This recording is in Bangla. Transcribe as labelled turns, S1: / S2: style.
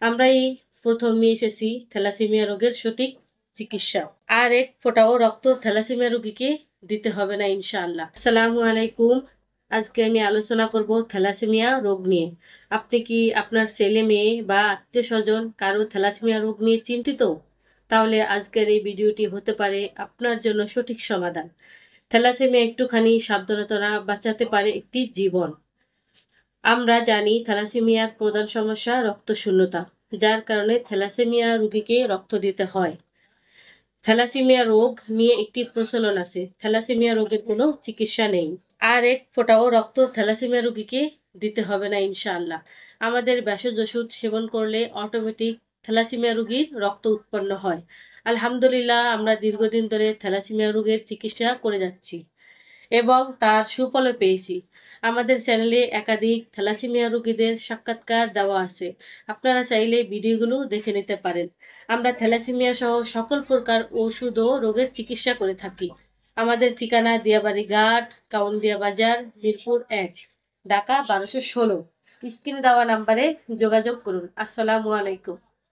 S1: আমরাই প্রথম নিয়ে এসেছি থ্যালাসেমিয়া রোগের সঠিক চিকিৎসা। আর এক ফোঁটাও রক্ত থ্যালাসেমিয়া রোগীকে দিতে হবে না ইনশাআল্লাহ। আসসালামু আলাইকুম। আজকে আমি আলোচনা করব থ্যালাসেমিয়া রোগ নিয়ে। আপনি কি আপনার ছেলে মেয়ে বা আত্মীয় স্বজন কারো থ্যালাসেমিয়া রোগ নিয়ে চিন্তিত? তাহলে আজকের এই ভিডিওটি হতে পারে আপনার জন্য সঠিক সমাধান। থ্যালাসেমিয়া একটুখানি সাবধানতা বাঁচাতে পারে একটি জীবন। আমরা জানি থ্যালাসেমিয়ার প্রধান সমস্যা রক্তশূন্যতা, যার কারণে থ্যালাসেমিয়া রোগীকে রক্ত দিতে হয়। থ্যালাসেমিয়া রোগ নিয়ে একটি প্রচলন আছে, থ্যালাসেমিয়া রোগের কোনো চিকিৎসা নেই। আর এক ফোঁটাও রক্ত থ্যালাসেমিয়া রোগীকে দিতে হবে না ইনশাআল্লাহ। আমাদের ভেষজ ওষুধ সেবন করলে অটোমেটিক থ্যালাসেমিয়া রোগীর রক্ত উৎপন্ন হয়। আলহামদুলিল্লাহ, আমরা দীর্ঘদিন ধরে থ্যালাসেমিয়া রোগের চিকিৎসা করে যাচ্ছি এবং তার সুফলও পেয়েছি। আমাদের চ্যানেলে একাধিক থ্যালাসেমিয়া রোগীদের সাক্ষাৎকার দেওয়া আছে, আপনারা চাইলে ভিডিওগুলো দেখে নিতে পারেন। আমরা থ্যালাসেমিয়া সহ সকল প্রকার ওষুধ ও রোগের চিকিৎসা করে থাকি। আমাদের ঠিকানা দিয়াবাড়ি ঘাট, কাউন্দিয়া বাজার, মিরপুর 1, ঢাকা 1216। স্ক্রিনে দেওয়া নাম্বারে যোগাযোগ করুন। আসসালামু আলাইকুম।